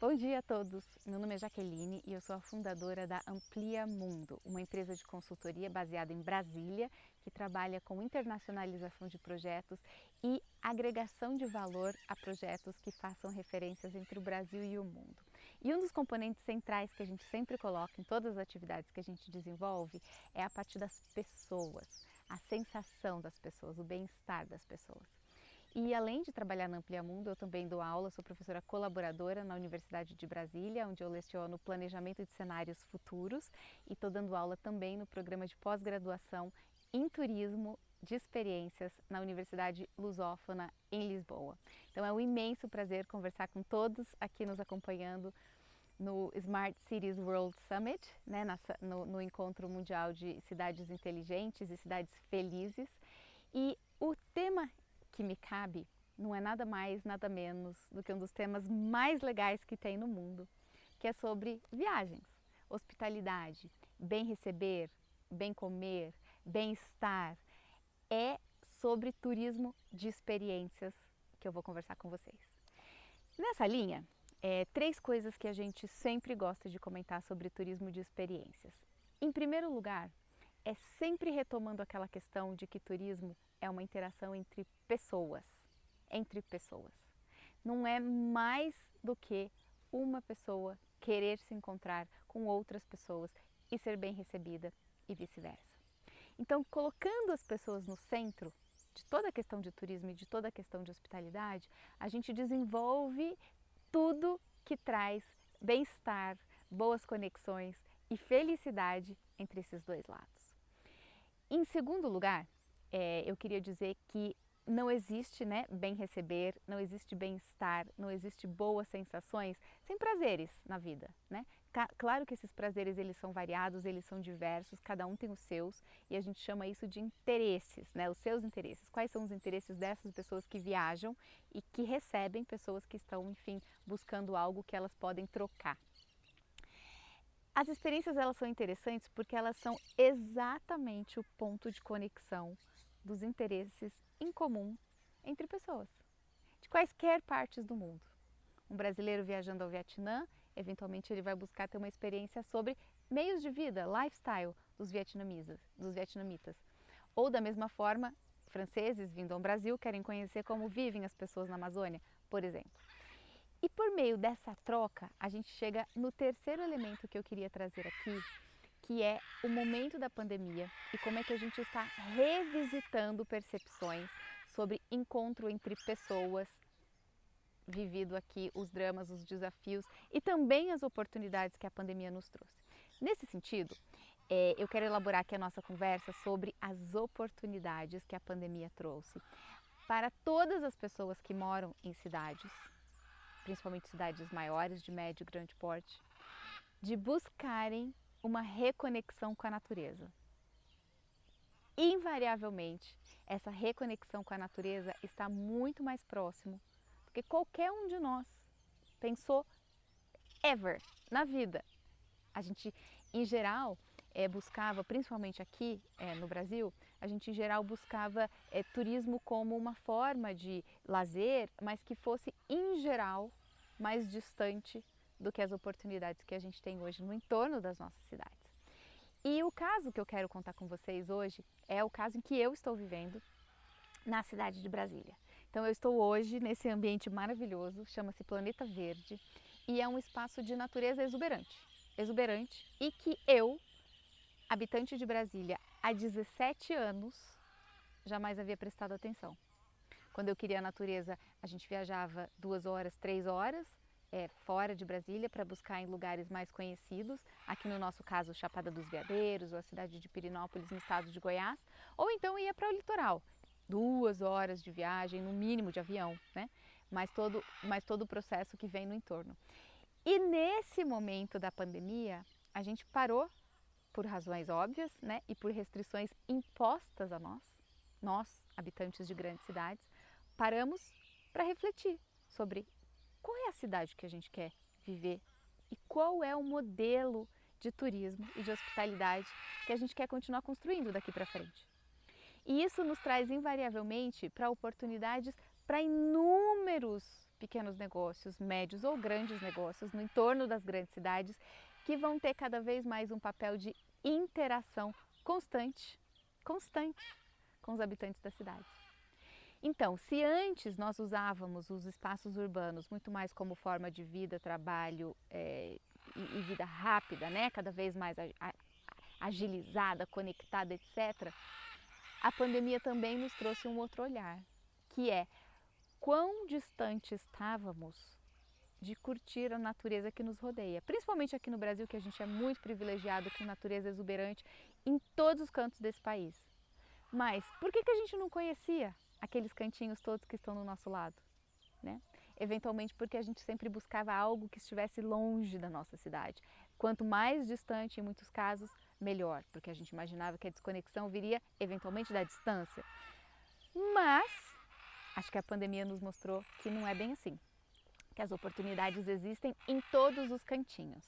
Bom dia a todos! Meu nome é Jaqueline e eu sou a fundadora da Amplia Mundo, uma empresa de consultoria baseada em Brasília que trabalha com internacionalização de projetos e agregação de valor a projetos que façam referências entre o Brasil e o mundo. E um dos componentes centrais que a gente sempre coloca em todas as atividades que a gente desenvolve é a parte das pessoas, a sensação das pessoas, o bem-estar das pessoas. E além de trabalhar na Amplia Mundo, eu também dou aula, sou professora colaboradora na Universidade de Brasília, onde eu leciono planejamento de cenários futuros e estou dando aula também no programa de pós-graduação em turismo de experiências na Universidade Lusófona em Lisboa. Então é um imenso prazer conversar com todos aqui nos acompanhando no Smart Cities World Summit, né, no Encontro Mundial de Cidades Inteligentes e Cidades Felizes. E o tema que me cabe não é nada mais, nada menos do que um dos temas mais legais que tem no mundo, que é sobre viagens, hospitalidade, bem receber, bem comer, bem-estar. É sobre turismo de experiências que eu vou conversar com vocês. Nessa linha, três coisas que a gente sempre gosta de comentar sobre turismo de experiências. Em primeiro lugar, é sempre retomando aquela questão de que turismo é uma interação entre pessoas. Não é mais do que uma pessoa querer se encontrar com outras pessoas e ser bem recebida e vice-versa. Então, colocando as pessoas no centro de toda a questão de turismo e de toda a questão de hospitalidade, a gente desenvolve tudo que traz bem-estar, boas conexões e felicidade entre esses dois lados. Em segundo lugar, eu queria dizer que não existe, bem receber, não existe bem-estar, não existe boas sensações sem prazeres na vida, né? Claro que esses prazeres eles são variados, eles são diversos, cada um tem os seus e a gente chama isso de interesses, né? Os seus interesses. Quais são os interesses dessas pessoas que viajam e que recebem pessoas que estão, enfim, buscando algo que elas podem trocar. As experiências elas são interessantes porque elas são exatamente o ponto de conexão dos interesses em comum entre pessoas, de quaisquer partes do mundo. Um brasileiro viajando ao Vietnã, eventualmente ele vai buscar ter uma experiência sobre meios de vida, lifestyle dos vietnamitas. Ou da mesma forma, franceses vindo ao Brasil querem conhecer como vivem as pessoas na Amazônia, por exemplo. E por meio dessa troca, a gente chega no terceiro elemento que eu queria trazer aqui, que é o momento da pandemia e como é que a gente está revisitando percepções sobre encontro entre pessoas, vivido aqui os dramas, os desafios e também as oportunidades que a pandemia nos trouxe. Nesse sentido, eu quero elaborar aqui a nossa conversa sobre as oportunidades que a pandemia trouxe para todas as pessoas que moram em cidades, principalmente cidades maiores, de médio e grande porte, de buscarem uma reconexão com a natureza. Invariavelmente, essa reconexão com a natureza está muito mais próximo do que qualquer um de nós pensou ever na vida. A gente, em geral, buscava, principalmente aqui no Brasil, a gente em geral buscava turismo como uma forma de lazer, mas que fosse, em geral, mais distante do que as oportunidades que a gente tem hoje no entorno das nossas cidades. E o caso que eu quero contar com vocês hoje é o caso em que eu estou vivendo na cidade de Brasília. Então eu estou hoje nesse ambiente maravilhoso, chama-se Planeta Verde, e é um espaço de natureza exuberante e que eu, habitante de Brasília há 17 anos, jamais havia prestado atenção. Quando eu queria a natureza, a gente viajava 2 horas, 3 horas fora de Brasília para buscar em lugares mais conhecidos, aqui no nosso caso Chapada dos Veadeiros ou a cidade de Pirenópolis no estado de Goiás, ou então ia para o litoral, 2 horas de viagem, no mínimo de avião, né? Mas todo o processo que vem no entorno. E nesse momento da pandemia, a gente parou por razões óbvias, né? E por restrições impostas a nós, habitantes de grandes cidades, paramos para refletir sobre qual é a cidade que a gente quer viver e qual é o modelo de turismo e de hospitalidade que a gente quer continuar construindo daqui para frente. E isso nos traz invariavelmente para oportunidades para inúmeros pequenos negócios, médios ou grandes negócios no entorno das grandes cidades, que vão ter cada vez mais um papel de interação constante com os habitantes das cidades. Então, se antes nós usávamos os espaços urbanos muito mais como forma de vida, trabalho e vida rápida, né? Cada vez mais agilizada, conectada, etc., a pandemia também nos trouxe um outro olhar, que é quão distante estávamos de curtir a natureza que nos rodeia. Principalmente aqui no Brasil, que a gente é muito privilegiado com natureza exuberante em todos os cantos desse país. Mas por que a gente não conhecia aqueles cantinhos todos que estão do nosso lado, né? Eventualmente porque a gente sempre buscava algo que estivesse longe da nossa cidade. Quanto mais distante, em muitos casos, melhor, porque a gente imaginava que a desconexão viria eventualmente da distância. Mas acho que a pandemia nos mostrou que não é bem assim, que as oportunidades existem em todos os cantinhos.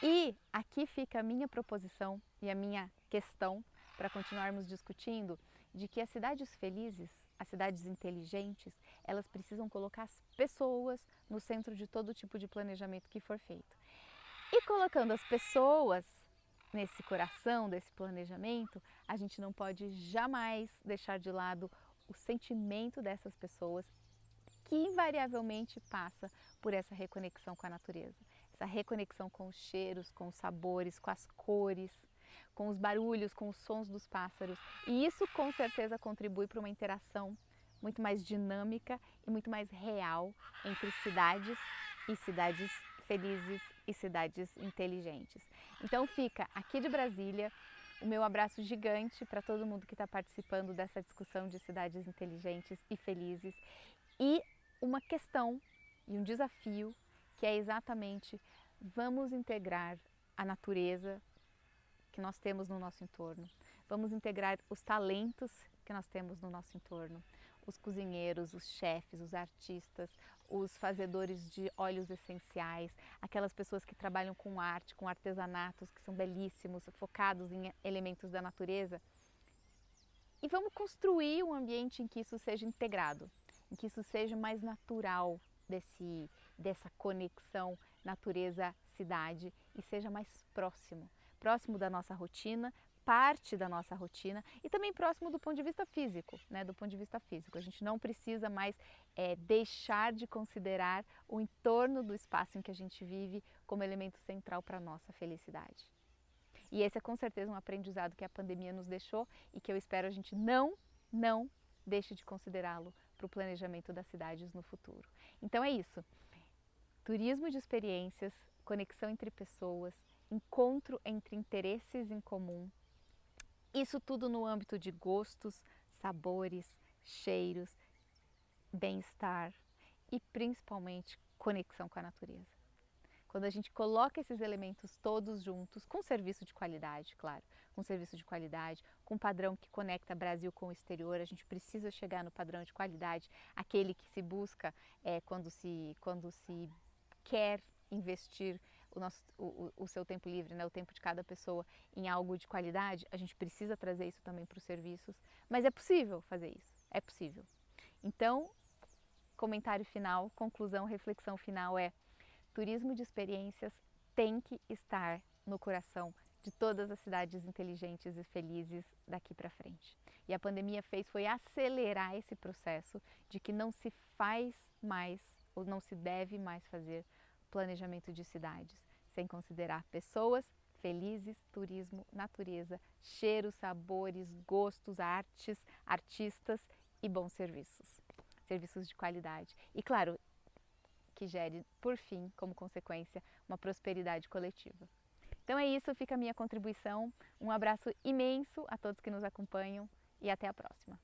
E aqui fica a minha proposição e a minha questão para continuarmos discutindo de que as cidades felizes, as cidades inteligentes, elas precisam colocar as pessoas no centro de todo tipo de planejamento que for feito. E colocando as pessoas nesse coração desse planejamento, a gente não pode jamais deixar de lado o sentimento dessas pessoas, que invariavelmente passa por essa reconexão com a natureza, essa reconexão com os cheiros, com os sabores, com as cores, com os barulhos, com os sons dos pássaros. E isso com certeza contribui para uma interação muito mais dinâmica e muito mais real entre cidades e cidades felizes e cidades inteligentes. Então fica aqui de Brasília o meu abraço gigante para todo mundo que está participando dessa discussão de cidades inteligentes e felizes, e uma questão e um desafio que é exatamente: vamos integrar a natureza que nós temos no nosso entorno, vamos integrar os talentos que nós temos no nosso entorno, os cozinheiros, os chefes, os artistas, os fazedores de óleos essenciais, aquelas pessoas que trabalham com arte, com artesanatos que são belíssimos, focados em elementos da natureza, e vamos construir um ambiente em que isso seja integrado, em que isso seja mais natural dessa conexão natureza-cidade e seja mais próximo da nossa rotina, parte da nossa rotina e também próximo do ponto de vista físico, né? Do ponto de vista físico. A gente não precisa mais deixar de considerar o entorno do espaço em que a gente vive como elemento central para a nossa felicidade. E esse é com certeza um aprendizado que a pandemia nos deixou e que eu espero a gente não deixe de considerá-lo para o planejamento das cidades no futuro. Então é isso. Turismo de experiências, conexão entre pessoas, encontro entre interesses em comum. Isso tudo no âmbito de gostos, sabores, cheiros, bem-estar e principalmente conexão com a natureza. Quando a gente coloca esses elementos todos juntos, com serviço de qualidade, claro, com serviço de qualidade, com um padrão que conecta Brasil com o exterior, a gente precisa chegar no padrão de qualidade, aquele que se busca quando se quer investir o seu tempo livre, né, o tempo de cada pessoa em algo de qualidade. A gente precisa trazer isso também para os serviços, mas é possível fazer isso, é possível. Então, comentário final, conclusão, reflexão final é: turismo de experiências tem que estar no coração de todas as cidades inteligentes e felizes daqui para frente. E a pandemia foi acelerar esse processo de que não se faz mais ou não se deve mais fazer planejamento de cidades sem considerar pessoas felizes, turismo, natureza, cheiros, sabores, gostos, artes, artistas e bons serviços. Serviços de qualidade. E claro, que gere, por fim, como consequência, uma prosperidade coletiva. Então é isso, fica a minha contribuição. Um abraço imenso a todos que nos acompanham e até a próxima.